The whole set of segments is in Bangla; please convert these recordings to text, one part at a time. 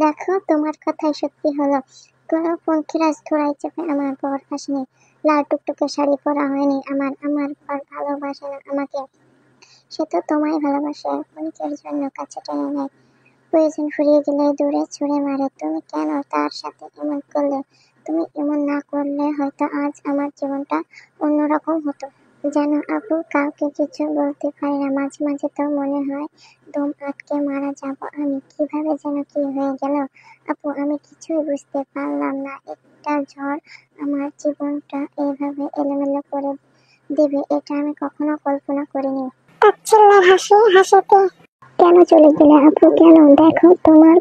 দেখো তোমার কথাই সত্যি হলো। কোনো পঙ্খিরাজ ঘোড়ায় চেপে আমার বর আসেনি, লাল টুকটুকে শাড়ি পরা হয়নি। আমার আমার বর ভালোবাসে না আমাকে, সে তো তোমায় ভালোবাসে। ক্ষণিকের জন্য কাছে টেনে নেয়, প্রয়োজন ফুরিয়ে গেলে দূরে ছুঁড়ে মারে। তুমি কেন তার সাথে এমন করলে? তুমি এমন না করলে হয়তো আজ আমার জীবনটা অন্যরকম হতো। জানো আপু, কাউকে কিছু বলতে পারি না, মাঝে মাঝে তো মনে হয় দম আটকে মারা যাব আমি। কিভাবে যেন কি হয়ে গেল আপু, আমি কিছুই বুঝতে পারলাম না। একটা ঝড় আমার জীবনটা এইভাবে এলোমেলো করে দেবে, এটা আমি কখনো কল্পনা করিনি। তাচ্ছিল্যের হাসি হাসিতে কেন চলে গেলে আপু, কেন? দেখো তোমার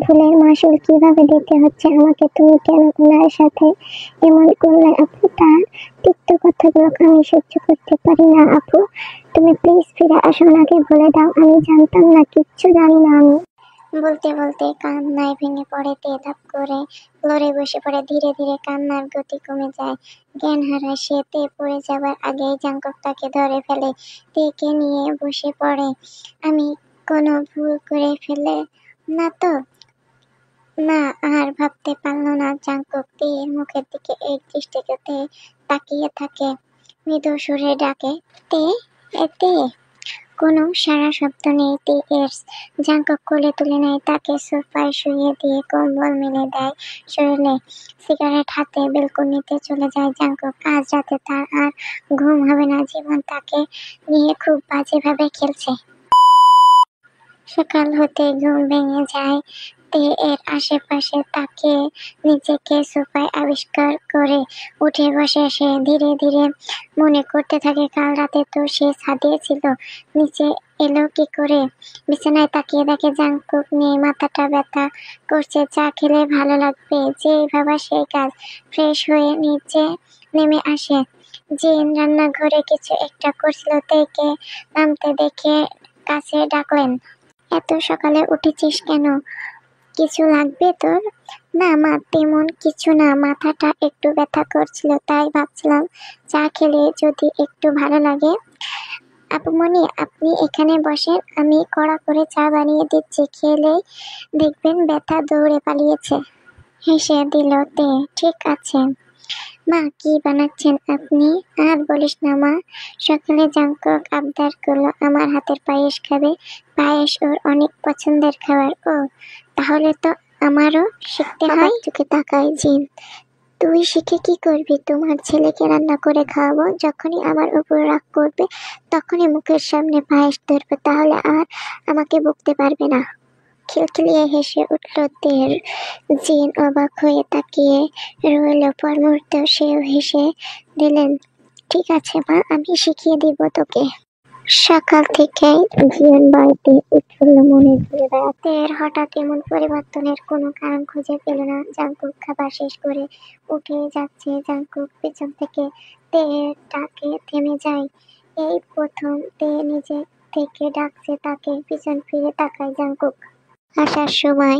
ভুলের মাসুল কিভাবে দিতে হচ্ছে আমাকে। তুমি কেন ওনার সাথে এমন করলে আপু? তার তিক্ত কথাগুলো আমি সহ্য করতে পারি না আপু। তুমি প্লিজ ফিরে আসো, ওনাকে বলে দাও আমি জানতাম না, কিচ্ছু জানি না আমি। বলতে বলতে কান্নায় ভেঙে পড়ে তে, ধাপ করে ফ্লোরে বসে পড়ে। ধীরে ধীরে কান্নার গতি কমে যায়, জ্ঞান হারায় সে। তে পড়ে যাবার আগেই জাঙ্কক তাকে ধরে ফেলে, তেকে নিয়ে বসে পড়ে। আমি কোনো ভুল করে ফেলে না তো? না, আর ভাবতে পারল না জাঙ্কুক তের মুখের দিকে এক দৃষ্টিতে তাকিয়ে থাকে। মৃদু সুরে ডাকে, তে, তে। কোনো সারা শব্দ নেই তে এর। জাঙ্কুক কোলে তুলে নেয় তাকে, সোফায় শুইয়ে দিয়ে কম্বল মেলে দেয় শরীরে। সিগারেট হাতে বেলকনিতে চলে যায় জাঙ্কুক। আজ রাতে তার আর ঘুম হবে না, জীবন তাকে নিয়ে খুব বাজেভাবে খেলছে। সকাল হতে ঘুম ভেঙে যায় তে এর। আশেপাশে তাকে নিজেকে সোফায় আবিষ্কার করে উঠে বসে সে। ধীরে ধীরে মনে করতে থাকে কাল রাতে তো সে ছাদে ছিল, নিচে এলো কি করে। বিছানায় তাকিয়ে দেখে জাঙ্কুক নেই, মাথাটা ব্যথা করছে। চা খেলে ভালো লাগবে, যেই ভাবা সেই কাজ। ফ্রেশ হয়ে নিচে নেমে আসে। জিন রান্নাঘরে কিছু একটা করছিল, তেকে নামতে দেখে কাছে ডাকলেন, এত সকালে উঠেছিস কেন? কিছু লাগবে তোর? না মা, তেমন কিছু না, মাথাটা একটু ব্যথা করছিল, তাই ভাবছিলাম চা খেলে যদি একটু ভালো লাগে। আপুমনি, আপনি এখানে বসেন, আমি কড়া করে চা বানিয়ে দিচ্ছি, খেলেই দেখবেন ব্যথা দৌড়ে পালিয়েছে। হেসে দিল তে, ঠিক আছে। মা, কি বানাচ্ছেন আপনি? আর বলিস না মা, সকালে জাঙ্কুক আবদার করলো আমার হাতের পায়েস খাবে। পায়েস ওর অনেক পছন্দের খাবার। ও, তাহলে তো আমারও শিখতে হয়। চোখে তাকায় জিন, তুই শিখে কি করবি? তোমার ছেলেকে রান্না করে খাওয়াবো, যখনই আমার উপর রাগ করবে তখনই মুখের সামনে পায়েস ধরবে, তাহলে আর আমাকে বকতে পারবে না। খিলখিলিয়ে হেসে উঠল তের। জিন অবাক হয়ে তাকিয়ে রইল। পর মুহূর্তে সেও হেসে দিলেন, ঠিক আছে মা, আমি শিখিয়ে দিব তোকে। সকাল থেকেই জিয়ন বাড়িতে উৎফুল্ল মনে ঘুরে বেড়াতে। তের হঠাৎ এমন পরিবর্তনের কোনো কারণ খুঁজে পেল না। জাঙ্কুক খাবার শেষ করে উঠে যাচ্ছে, জাঙ্কুক পেছন থেকে তের ডাকে থেমে যায়। এই প্রথম তে নিজে থেকে ডাকছে তাকে। পিছন ফিরে তাকায় জাঙ্কুক। আসার সময়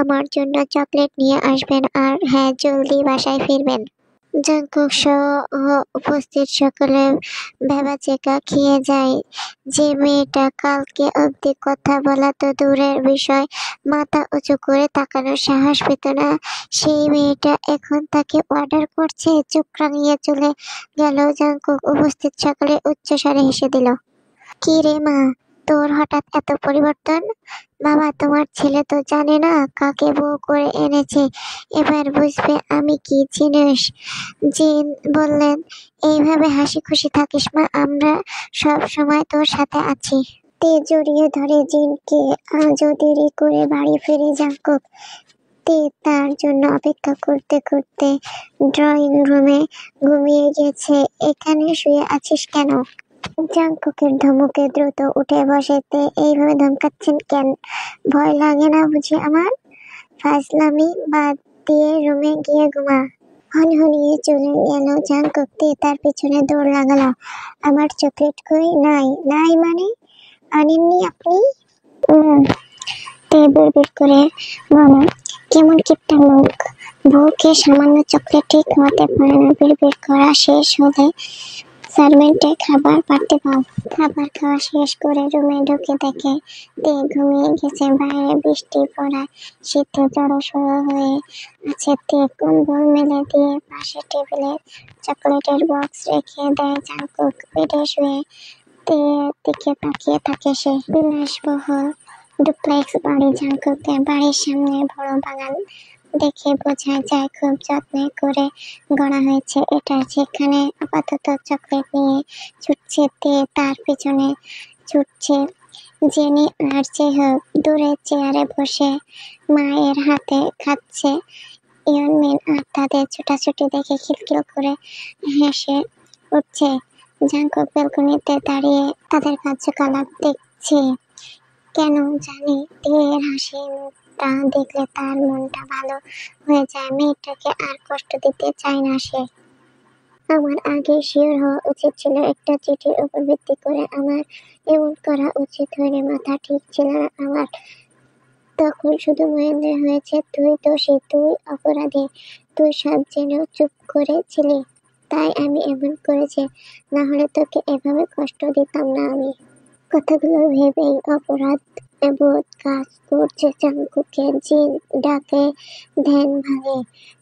আমার জন্য চকলেট নিয়ে আসবেন, আর হ্যাঁ, জলদি বাসায় ফিরবেন। জাঙ্কুক সহ উপস্থিত সকলে ভ্যাবাচেকা খেয়ে যায়। যে মেয়েটা কালকে অবধি কথা বলা তো দূরের বিষয়, মাথা উঁচু করে তাকানোর সাহস পেত না, সেই মেয়েটা এখন তাকে অর্ডার করছে। চোখ রাঙিয়ে চলে গেল জাঙ্কুক। উপস্থিত সকলে উচ্চস্বরে হেসে দিল। কি রে মা, তোর হঠাৎ এত পরিবর্তন? বাবা, তোমার ছেলে তো জানে না কাকে বউ করে এনেছে, এবার বুঝবে আমি কি জিনিস। জিন বললেন, এইভাবে হাসি খুশি থাকিস মা, আমরা সব সময় তোর সাথে আছি। তে জড়িয়ে ধরে জিনকে। আজও দেরি করে বাড়ি ফিরে জাঙ্কুক। তে তার জন্য অপেক্ষা করতে করতে ড্রয়িং রুমে ঘুমিয়ে গেছে। এখানে শুয়ে আছিস কেন? জাঙ্কুকের ধমকে দ্রুত উঠে বসে। তে, এইভাবে ধমকাচ্ছেন কেন? ভয় লাগে না বুঝি আমার? ফাজলামি বাদ দিয়ে রুমে গিয়ে ঘুমা। হনহনিয়ে চলে গেল জাঙ্কুক। তে তার পিছনে দৌড় লাগালো। আমার চকলেট কই? নাই। নাই মানে? আনেননি আপনি? তে বিড়বিড় করে বলল, কেমন কিপটা লোক, বউকে সামান্য চকলেটই খাওয়াতে পারে না। বিড়বিড় করা শেষ হলে সার্ভেন্টে খাবার পাঠাতে পাও। খাবার খাওয়া শেষ করে রুমে ঢুকে দেখে তে ঘুমিয়ে গেছে। বাইরে বৃষ্টি পড়ায় শীতে জড়সড় হয়ে আছে। তে কম্বল মেলে দিয়ে পাশে টেবিলে চকলেটের বক্স রেখে দেয়। জাঙ্কুক বেডে শুয়ে তে দিকে তাকিয়ে থাকে সে। বিলাসবহুল ডুপ্লেক্স বাড়ি জাঙ্কুকের বাড়ির সামনে বড় বাগান দেখে বোঝা যায় খুব যত্নে করে গড়া হয়েছে এটা। যেখানে আপাতত চকলেট নিয়ে ছুটছে তে, তার পিছনে ছুটছে জেনি আর চেহক। দূরে চেয়ারে বসে মায়ের হাতে খাচ্ছে ইয়নমিন, আর তাদের ছোটাছুটি দেখে খিলখিল করে হেসে উঠছে। জাঙ্কুক ব্যালকনিতে দাঁড়িয়ে তাদের কার্যকলাপ দেখছে। কেন জানি তের হাসি মুখটা দেখলে তার মনটা ভালো হয়ে যায়। মেয়েটাকে আর কষ্ট দিতে চায় না সে। আমার আগে শিওর হওয়া উচিত ছিল। একটা চিঠির উপর ভিত্তি করে আমার এমন করা উচিত হয়নি। মাথা ঠিক ছিল না আমার তখন। শুধু মহেন্দ্র হয়েছে। তুই দোষী, তুই অপরাধী। তুই সব জেনেও চুপ করে ছিলি, তাই আমি এমন করেছি। না হলে তোকে এভাবে কষ্ট দিতাম না আমি। কথাগুলো ভেবেই অপরাধ বোধ কাজ করছে জাঙ্কুকের। জিন ডাকে ধ্যান ভাঙে।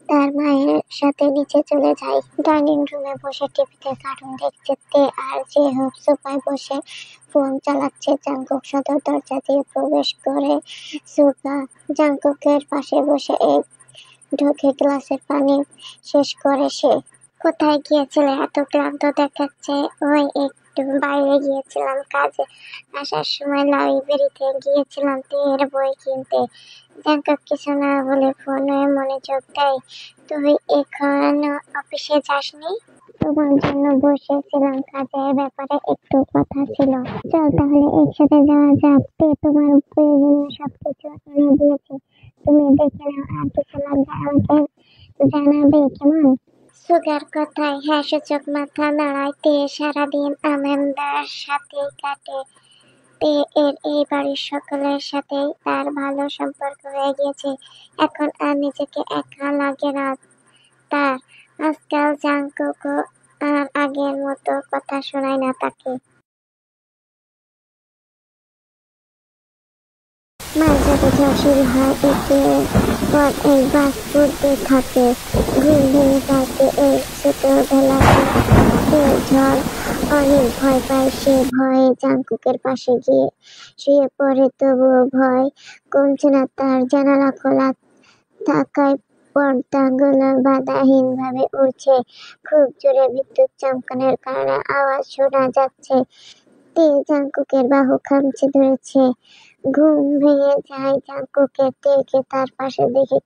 তার মায়ের সাথে নিচে চলে যায়। ডাইনিং রুমে বসে টিভিতে কার্টুন দেখছে তে, আর যে হোক সোফায় বসে ফোন চালাচ্ছে। জাঙ্কুক সদর দরজা দিয়ে প্রবেশ করে সুগা জাঙ্কুকের পাশে বসে এক ঢোকে গ্লাসের পানি শেষ করে সে। কোথায় গিয়েছিলে? এত ক্লান্ত দেখাচ্ছে। ওই একটু বাইরে গিয়েছিলাম কাজে। আসার সময় লাইব্রেরিতে গিয়েছিলাম তের বই কিনতে। জাঙ্কুক কিছু না বলে ফোনে মনোযোগ দেয়। তুই এখনো অফিসে যাসনি? তোমার জন্য বসেছিলাম, কাজের ব্যাপারে একটু কথা ছিল। চল তাহলে একসাথে যাওয়া যাক। তে তোমার প্রয়োজনীয় সবকিছু এনে দিয়েছে, তুমি দেখে নাও, আর কিছু লাগলে আমাকে জানাবে কেমন? সুগার কথায় হ্যাঁ সূচক মাথা নাড়ায় তে। সারাদিন আমেন্দার সাথেই কাটে তে এর। এই বাড়ির সকলের সাথেই তার ভালো সম্পর্ক হয়ে গিয়েছে। এখন আর নিজেকে একা লাগে না তার। আজকাল জাঙ্কুকও আর আগের মতো কথা শোনায় না তাকে। মাঝে ঝড় শুরু হয়, একের পর এক বাস পড়তে থাকে। ঘুম ভেঙে যায় এই ছোটবেলাতে ঝড়। অনেক ভয় পায় সে। ভয়ে জাঙ্কুকের পাশে গিয়ে শুয়ে পড়ে, তবুও ভয় কমছে না তার। জানালা খোলা থাকায় পর্দাগুলো বাধাহীন ভাবে উড়ছে। খুব জোরে বিদ্যুৎ চমকানোর কারণে আওয়াজ শোনা যাচ্ছে। তে জাঙ্কুকের বাহু খামচে ধরেছে। ঘুম ভেঙে যায় জাঙ্কুকের। তেকে তার পাশে দেখে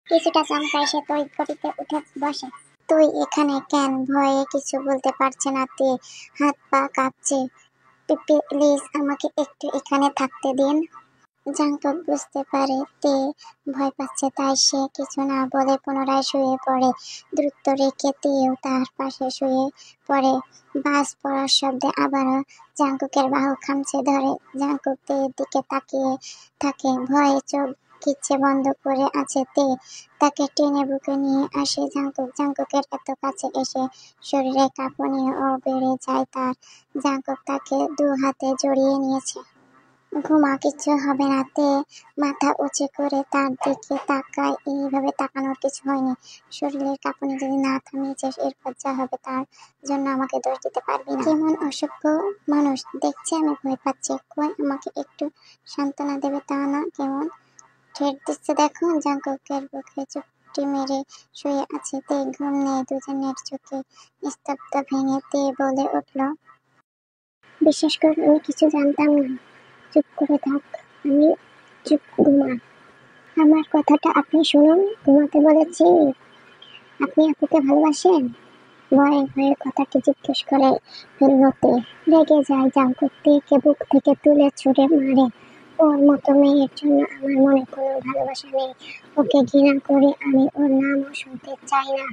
কিছুটা চমকায় সে। তড়িৎ গতিতে উঠে বসে। তুই এখানে কেন? ভয়ে কিছু বলতে পারছে না তে, হাত পা কাঁপছে। প্লিজ আমাকে একটু এখানে থাকতে দিন। জাঙ্কুক বুঝতে পারে তে ভয় পাচ্ছে, তাই সে কিছু না বলে পুনরায় শুয়ে পড়ে। দ্রুত রেখে তেও তার পাশে শুয়ে পড়ে। বাস পড়ার শব্দে আবারও জাঙ্কুকের বাহু খামচে ধরে। জাঙ্কুক তের দিকে তাকিয়ে থাকে, ভয়ে চোখ খিচে বন্ধ করে আছে তে। তাকে টেনে বুকে নিয়ে আসে জাঙ্কুক। জাঙ্কুকের এত কাছে এসে শরীরে কাঁপুনিও বেড়ে যায় তার। জাঙ্কুক তাকে দু হাতে জড়িয়ে নিয়েছে। ঘুমা, কিচ্ছু হবে না। তে মাথা উঁচু করে তার দিকে তাকায়। এইভাবে তাকানোর কিছু হয়নি। শরীরের কাঁপুনি যদি না থামিয়েছিস, এরপর যা হবে তার জন্য আমাকে দোষ দিতে পারবি না। কেমন অসভ্য মানুষ দেখছে। আমি ভয় পাচ্ছি। কই আমাকে একটু সান্ত্বনা দেবে তা না, কেমন ঠেট দিচ্ছে দেখো। জাঙ্কুকের বুকে চুপটি মেরে শুয়ে আছে তে। ঘুম নেই দুজনের চোখে। স্তব্ধ ভেঙে তে বলে উঠল, বিশ্বাস কর আমি কিছু জানতাম না। চুপ করে থাক। আমি চুপ। ঘুমা। আমার কথাটা আপনি শুনুন। ঘুমাতে বলেছি। আপনি আপুকে ভালোবাসেন? ভয়ে ভয়ে কথাটি জিজ্ঞেস করে ফেলল তে। রেগে যায় জাঙ্কুক। তেকে বুক থেকে তুলে ছুঁড়ে মারে। ওর মতো মেয়ের জন্য আমার মনে কোনো ভালোবাসা নেই। ওকে ঘৃণা করি আমি। ওর নামও শুনতে চাই না।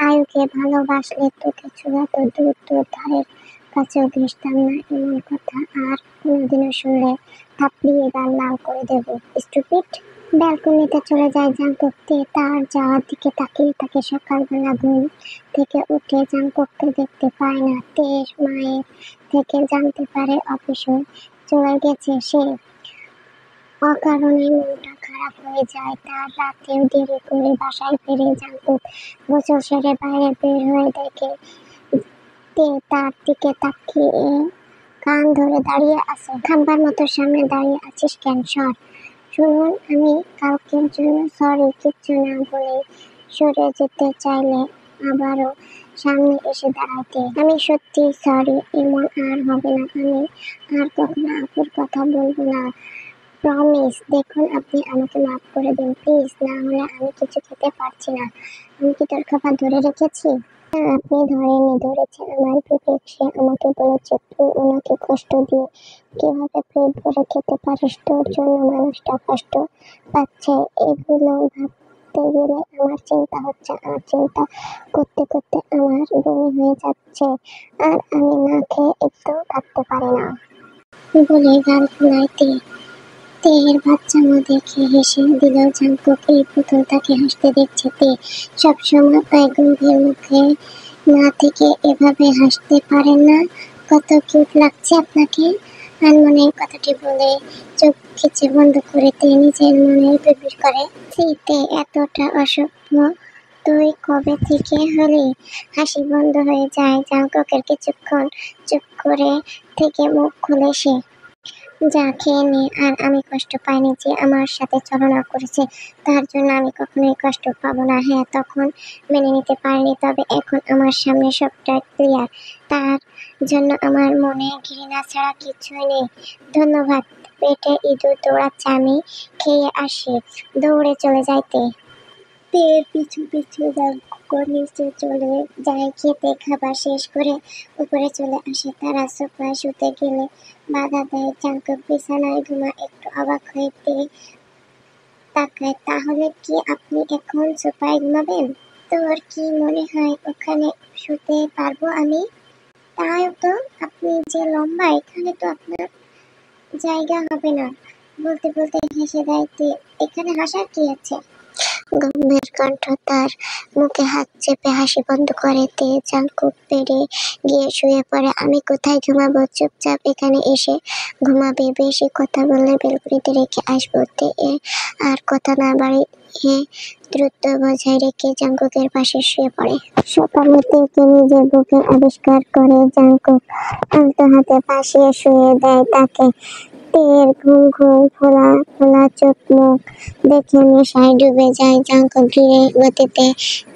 আয়ুকে ভালোবাসলে তোকে ছোঁয়াতো দূর, তোর ধারের কাছেও ঘেঁষতাম না। এমন কথা আর কোনোদিনও শুনলে থাপড়িয়ে গাল লাল করে দেবো। স্টুপিড। ব্যালকনিতে চলে যায় জাংকুক। তার যাওয়ার দিকে তাকিয়ে থাকে। সকালবেলা ঘুম থেকে উঠে জাংকুককে দেখতে পায় না। মায়ের থেকে জানতে পারে অফিসে চলে গেছে সে। অকারণে মনটা খারাপ হয়ে যায় তার। রাতেও দেরি করে বাসায় ফিরে জাংকুক গোসল সেরে বাইরে বের হয়ে দেখে তার দিকে তাকিয়ে কান ধরে দাঁড়িয়ে আছে। খাবার মতো সামনে দাঁড়িয়ে আছিস কেন? সর। শুনুন, আমি কালকের জন্য সরি। কিচ্ছু না বলে সরে যেতে চাইলে আবারও সামনে এসে দাঁড়াতে। আমি সত্যি সরি, এমন আর হবে না। আমি আর কখনো আপুর কথা বলবো না, প্রমিস। দেখুন, আপনি আমাকে মাফ করে দিন প্লিজ, না হলে আমি কিছু খেতে পারছি না। আমি কি তোর খাবার ধরে রেখেছি? না, আপনি ধরেননি, ধরেছে আমার বিবেক। সে আমাকে বলেছে তুই ওনাকে কষ্ট দিয়ে কিভাবে পেট ভরে খেতে পারিস। তোর জন্য মানুষটা কষ্ট পাচ্ছে। এগুলো ভাবতে গেলে আমার চিন্তা হচ্ছে, আর চিন্তা করতে করতে আমার বমি হয়ে যাচ্ছে, আর আমি না খেয়ে একটু থাকতে পারি না বলে গাল ফুলাইতে তেহের বাচ্চামো দেখে হেসে দিল জাংকুক। এই প্রথম তাকে হাসতে দেখছে তে। সবসময় তাই গম্ভীর মুখে না থেকে এভাবে হাসতে পারেন না। কত কিউট লাগছে আপনাকে। আনমনের কথাটি বলে চোখ খিচে বন্ধ করে তে নিজের মনে বিড়বিড় করে, তে এতটা অসভ্য তুই কবে থেকে হলি? হাসি বন্ধ হয়ে যায় জাংকুকের। কিছুক্ষণ চুপ করে থেকে মুখ খুলে সে, যা খেয়ে নে। আর আমি কষ্ট পাইনি যে আমার সাথে ছলনা করেছে, তার জন্য আমি কখনোই কষ্ট পাবো না। হ্যাঁ, তখন মেনে নিতে পারিনি, তবে এখন আমার সামনে সবটা ক্লিয়ার। তার জন্য আমার মনে ঘৃণা ছাড়া কিছুই নেই। ধন্যবাদ। পেটে ইঁদুর দৌড়াচ্ছে, আমি খেয়ে আসি। দৌড়ে চলে যাইতে তের পিছু পিছু জাংকুক নিচে চলে যায় খেতে। খাবার শেষ করে উপরে চলে আসে তারা। সোফায় শুতে গেলে বাধা দেয় জাংকুক। বিছানায় ঘুমা। একটু অবাক হয়ে তাকায়। তাহলে কি আপনি এখন সোফায় ঘুমাবেন? তোর কি মনে হয় ওখানে শুতে পারবো আমি? তাই তো, আপনি যে লম্বা, এখানে তো আপনার জায়গা হবে না। বলতে বলতে হেসে দেয় তে। এখানে হাসার কি আছে? গম্ভীর কণ্ঠ। তার মুখে হাত চেপে হাসি বন্ধ করে তে। জাংকুক বেডে গিয়ে শুয়ে পড়ে। আমি কোথায় ঘুমাবো? চুপচাপ এখানে এসে ঘুমাবে। বেশি কথা বললে বেলকুনিতে রেখে আসবো। তে আর কথা না বাড়িয়ে দ্রুত বজায় রেখে জাংকুকের পাশে শুয়ে পড়ে। সকালে তেকে নিজের বুকে আবিষ্কার করে জাংকুক আলতো হাতে পাশে শুয়ে দেয় তাকে। তের ঘুম ঘুম ফোলা ফোলা চোখ মুখ দেখে নেশায় ডুবে যায় জাংকুক। ধীরে গতিতে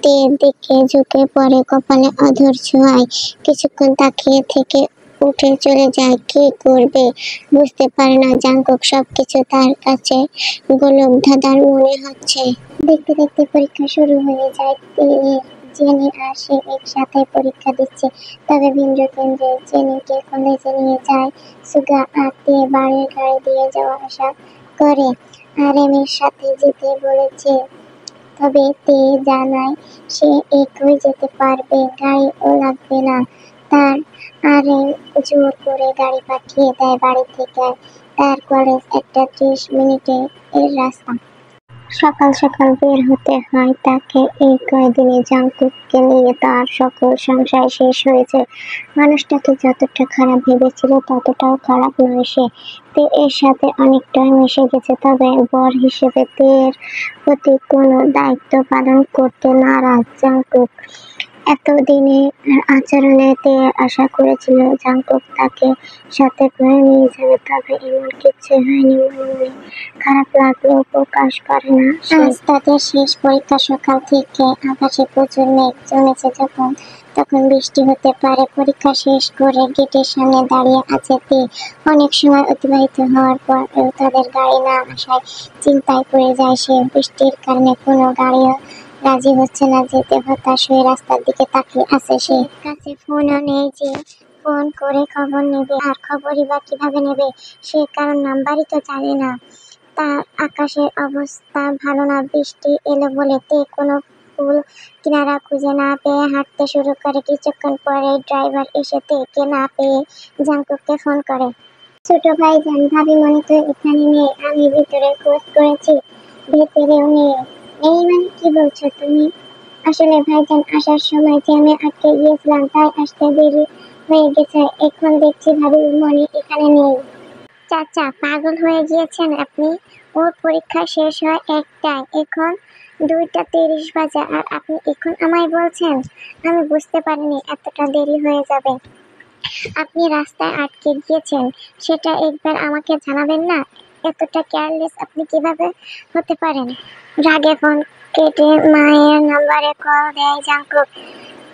তের দিকে ঝুঁকে পড়ে, কপালে অধর ছোঁয়ায়। কিছুক্ষণ তাকিয়ে থেকে উঠে চলে যায়। কি করবে বুঝতে পারে না জাংকুক। সবকিছু তার কাছে গোলক ধাঁধার মনে হচ্ছে। দেখতে দেখতে পরীক্ষা শুরু হয়ে যায়। জেনি আর সে একসাথে পরীক্ষা দিচ্ছে, তবে ভিন্ন কেন্দ্রে। জেনিকে কলেজে নিয়ে যায় সুগা, আর তে বাড়ির গাড়ি দিয়ে যাওয়া আসা করে। আর এর সাথে যেতে বলেছে, তবে তে জানায় সে একই যেতে পারবে, গাড়িও লাগবে না তার। আর জোর করে গাড়ি পাঠিয়ে দেয় বাড়ি থেকে। তার কলেজ একটা 30 মিনিটের রাস্তা। সকাল সকাল বের হতে হয় তাকে। এই কয়দিনে জাংকুককে নিয়ে তার সকল সংশয় শেষ হয়েছে। মানুষটাকে যতটা খারাপ ভেবেছিল ততটাও খারাপ নয় সে। তে এর সাথে অনেকটাই মিশে গেছে, তবে বর হিসেবে তের প্রতি কোনো দায়িত্ব পালন করতে নারাজ জাংকুক। এতদিনের আচরণে তে আশা করেছিল জাংকুক তাকে সাথে করে নিয়ে যাবে, তবে এমন কিছুই হয়নি। মনে মনে খারাপ লাগলেও প্রকাশ করে না সে। আজ তাদের শেষ পরীক্ষা। সকাল থেকে আকাশে প্রচুর মেঘ জমেছে। তখন বৃষ্টি হতে পারে। পরীক্ষা শেষ করে গেটের সামনে দাঁড়িয়ে আছে তে। অনেক সময় অতিবাহিত হওয়ার পরেও তাদের গাড়ি না আসায় চিন্তায় পড়ে যায় সে। বৃষ্টির কারণে কোনো গাড়িও রাজি হচ্ছে না যেতে। হতাশ হয়ে রাস্তার দিকে তাকিয়ে আছে সে। কাছে ফোনও নেই যে ফোন করে খবর নেবে, আর খবরই বা কিভাবে নেবে সে, কারণ নাম্বারই তো জানে না। তার আকাশের অবস্থা ভালো না। বৃষ্টি এলো বলে তে কোনো কুল কিনারা খুঁজে না পেয়ে হাঁটতে শুরু করে। কিছুক্ষণ পরে ড্রাইভার এসে তেকে না পেয়ে জাংকুককে ফোন করে। ছোট ভাইজান, ভাবি মনে তো এখানে নেই, আমি ভিতরে খোঁজ করেছি, ভেতরেও নেই। নেই মানে কি বলছো তুমি? আসলে ভাইজান আসার সময় জ্যামে আটকে গিয়েছিলাম, তাই আসতে দেরি হয়ে গেছে। এখন দেখছি ভাবির মনি এখানে নেই। চাচা পাগল হয়ে গিয়েছেন আপনি? ওর পরীক্ষা শেষ হয় 1টায়, এখন 2টা 30 বাজে, আর আপনি এখন আমায় বলছেন? আমি বুঝতে পারিনি এতটা দেরি হয়ে যাবে। আপনি রাস্তায় আটকে গিয়েছেন, সেটা একবার আমাকে জানাবেন না? এতটা কেয়ারলেস আপনি কিভাবে হতে পারেন? রাগে ফোন কেটে মায়ের নাম্বারে কল দেয় জাঙ্কুক।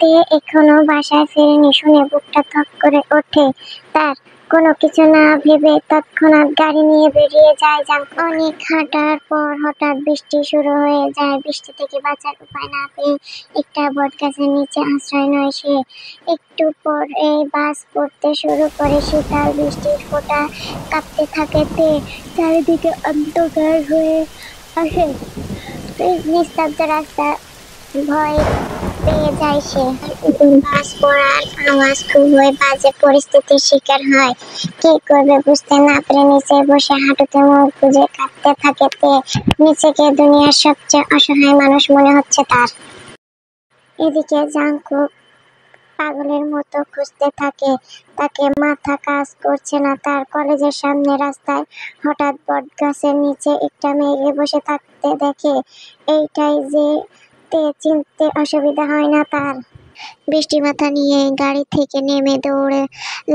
তে এখনো বাসায় ফেরেনি শুনে বুকটা থক করে ওঠে তার। কোনো কিছু না ভেবে তৎক্ষণাৎ গাড়ি নিয়ে বেরিয়ে যায় জাঙ্কুক। অনেক হাঁটার পর হঠাৎ বৃষ্টি শুরু হয়ে যায়। বৃষ্টি থেকে বাঁচার উপায় না পেয়ে একটা বটগাছের নিচে আশ্রয় নেয় সে। একটু পরে বাস পড়তে শুরু করে, শীতল বৃষ্টির ফোঁটা কাঁপতে থাকে তে। চারিদিকে অন্ধকার হয়ে আসে। নিস্তব্ধ রাস্তা, ভয় পেয়ে যায় সে। উপর বাস পড়ার আওয়াজ খুবই বাজে পরিস্থিতির শিকার হয়। কি করবে বুঝতে না পেরে নিচে বসে হাঁটুতে মুখ গুজে কাঁদতে থাকে তে। নিজেকে দুনিয়ার সবচেয়ে অসহায় মানুষ মনে হচ্ছে তার। এদিকে জাংকুক পাগলের মতো খুঁজতে থাকে তাকে। মাথা কাজ করছে না তার। কলেজের সামনে রাস্তায় হঠাৎ বটগাছের নিচে একটা মেয়েকে বসে থাকতে দেখে। এইটাই যে তে চিনতে অসুবিধা হয় না তার। বৃষ্টি মাথা নিয়ে গাড়ি থেকে নেমে দৌড়ে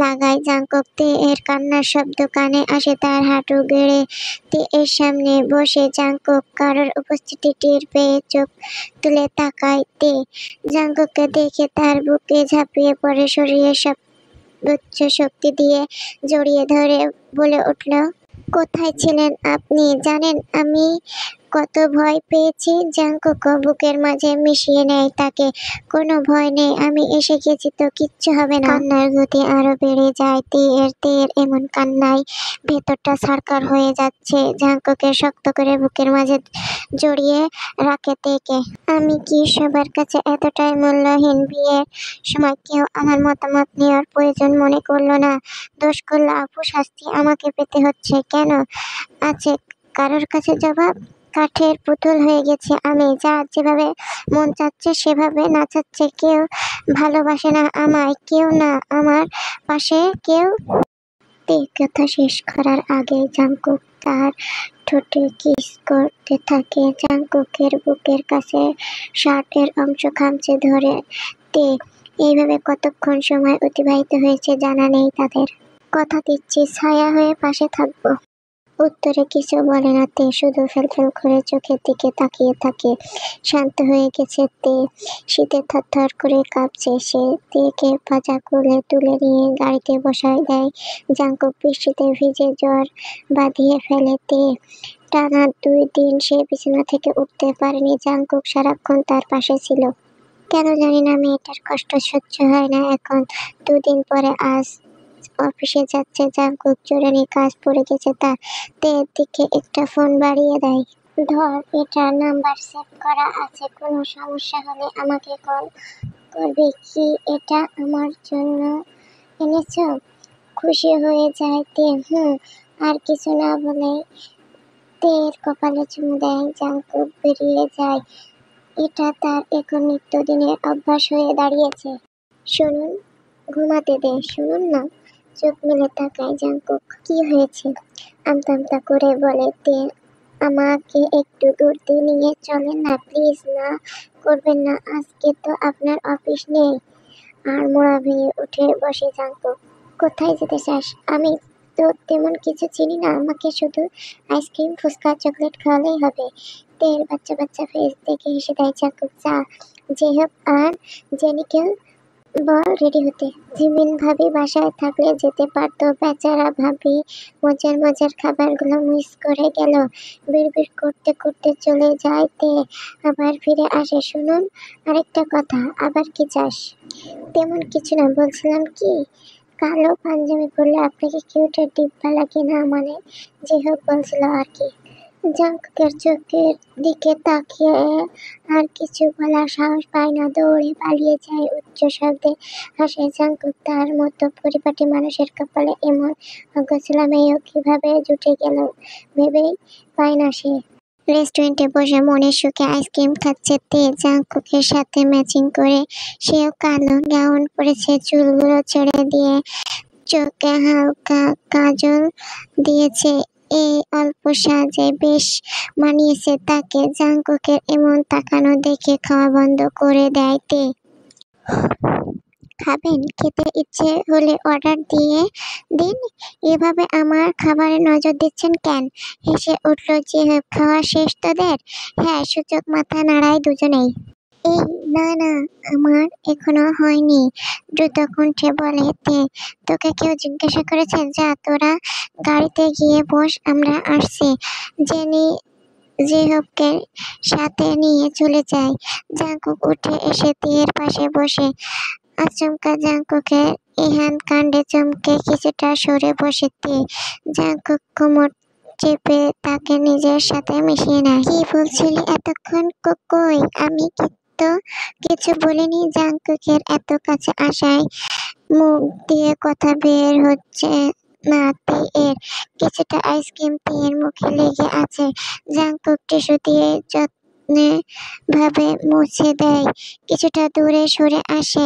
লাগায় জাংকুক। তে এর কান্নার শব্দ কানে আসে তার হাঁটু গেড়ে। তে এর সামনে বসে জাংকুক কারোর উপস্থিতি টের পেয়ে চোখ তুলে তাকায় তে। জাংকুককে দেখে তার বুকে ঝাঁপিয়ে পড়ে, শরীরে সর্বোচ্চ শক্তি দিয়ে জড়িয়ে ধরে বলে উঠল, কোথায় ছিলেন আপনি? জানেন আমি কত ভয় পেয়েছি? জাংকুকও বুকের মাঝে মিশিয়ে নেয় তাকে। কোনো ভয় নেই, আমি এসে গেছি তো, কিচ্ছু হবে না। কান্নার গতি আরো বেড়ে যায় তের এমন কান্নায় ভেতরটা ছারকার হয়ে যাচ্ছে। জাংকুকে শক্ত করে বুকের মাঝে জড়িয়ে রাখে তেকে। আমি কি সবার কাছে এতটাই মূল্যহীন? বিয়ের সময় কেউ আমার মতামত নেওয়ার প্রয়োজন মনে করলো না। দোষ করলে আপু শাস্তি আমাকে পেতে হচ্ছে কেন? আছে কারোর কাছে জবাব? কাঠের পুতুল হয়ে গেছে আমি। যা যেভাবে মন চাচ্ছে সেভাবে নাচাচ্ছে। কেউ ভালোবাসে না আমায়, কেউ না আমার পাশে কেউ। তে কথা শেষ করার আগে জাংকুক তার ঠোঁটে কিস করতে থাকে। জাংকুকের বুকের কাছে শার্টের অংশ খামচে ধরে তে। এইভাবে কতক্ষণ সময় অতিবাহিত হয়েছে জানা নেই তাদের। কথা দিচ্ছি ছায়া হয়ে পাশে থাকবো। উত্তরে কিছু বলে না তে, শুধু ফেলফেল করে চোখের দিকে তাকিয়ে থাকে। শান্ত হয়ে গেছে তে, শীতে থরথর করে কাঁপছে সে। তেকে পাজা কোলে তুলে নিয়ে গাড়িতে বসায় দেয় জাংকুক। বৃষ্টিতে ভিজে জ্বর বাঁধিয়ে ফেলে তে। টানা 2 দিন সে বিছানা থেকে উঠতে পারেনি। জাংকুক সারাক্ষণ তার পাশে ছিল। কেন জানি না মেয়েটার কষ্ট সহ্য হয় না এখন। 2 দিন পরে আজ অফিসে যাচ্ছে জাংকুক। জরুরি কাজ পড়ে গেছে তার। তের দিকে একটা ফোন বাড়িয়ে দেয়। ধর, এটা নাম্বার সেভ করা আছে, কোনো সমস্যা হলে আমাকে কল করবে। কি এটা আমার জন্য এনেছো? খুশি হয়ে যায় তে। আর কিছু না বলে তের কপালে চুমু দেয় জাংকুক। বেরিয়ে যায়। এটা তার এখন নিত্যদিনের অভ্যাস হয়ে দাঁড়িয়েছে। শুনুন, ঘুমাতে দে। শুনুন না। চোখ মেলে তাকায় জাংকুক। কি হয়েছে? আমতা আমতা করে বলে তে। আমাকে একটু ঘুরতে নিয়ে চলেন না প্লিজ। না করবেন না? আজকে তো আপনার অফিস নেই। আর মোড়া ভেঙে উঠে বসে জাংকুক। কোথায় যেতে চাস? আমি তো তেমন কিছু চিনি না, আমাকে শুধু আইসক্রিম, ফুচকা, চকলেট খাওয়ালেই হবে। তের বাচ্চা বাচ্চা ফেস দেখে হেসে দেয় জাংকুক। যা যে হোক, আর জেনিকে বল রেডি হতে। জিমিন ভাবি বাসায় থাকলে যেতে পারতো। বেচারা ভাবি মজার মজার খাবারগুলো মিস করে গেল। বিড়বিড় করতে করতে চলে যায় তে, আবার ফিরে আসে। শুনুন, আরেকটা কথা। আবার কি চাস? তেমন কিছু না, বলছিলাম কি, কালো পাঞ্জাবি পরলে আপনাকে কিউটের ডিব্বা লাগে না? মানে যে হোক বলছিল আর কি। জাংকুকের চোখের দিকে তাকিয়ে আর কিছু বলার সাহস পায় না, দৌড়ে পালিয়ে যায়। উচ্চ শব্দে হাসে জাংকুক। তার মতো পরিপাটি মানুষের কপালে এমন অগোছালো মেয়েও কিভাবে জুটে গেল ভেবেই পায় না সে। রেস্টুরেন্টে বসে মনের সুখে আইসক্রিম খাচ্ছে তে জাংকুকের সাথে ম্যাচিং করে সেও কালো গাউন পরেছে, চুলগুলো ছেড়ে দিয়ে চোখে হালকা কাজল দিয়েছে। এই অল্প সাজে বেশ মানিয়েছে তাকে। জাংকুকের এমন তাকানো দেখে খাওয়া বন্ধ করে দেয় তে। খাবেন? খেতে ইচ্ছে হলে অর্ডার দিয়ে দিন। এভাবে আমার খাবারে নজর দিচ্ছেন কেন? হেসে উঠল জিহাব। খাওয়া শেষ তোদের? হ্যাঁ, সূচক মাথা নাড়ায় দুজনেই। এই, না না, আমার এখনো হয়নি, দ্রুত কণ্ঠে বলে তে। তোকে কেউ জিজ্ঞাসা করেছে? যা তোরা গাড়িতে গিয়ে বস, আমরা আসছি। জেনি জিহাবকে সাথে নিয়ে চলে যায়। জাংকুক উঠে এসে তের পাশে বসে। আচমকা জাংকুকের ইহান কাণ্ডে চমকে কিছুটা সরে বসে তে। জাংকুক কোমর চেপে তাকে নিজের সাথে মিশিয়ে নেয়। কি বলছিলি এতক্ষণ? কই, আমি তো কিছু বলিনি। জাংকুকের এত কাছে আসায় মুখ দিয়ে কথা বের হচ্ছে না এর। কিছুটা আইসক্রিম তের মুখে লেগে আছে। জাংকুক টিস্যু দিয়ে যত্নে ভাবে মুছে দেয়। কিছুটা দূরে সরে আসে।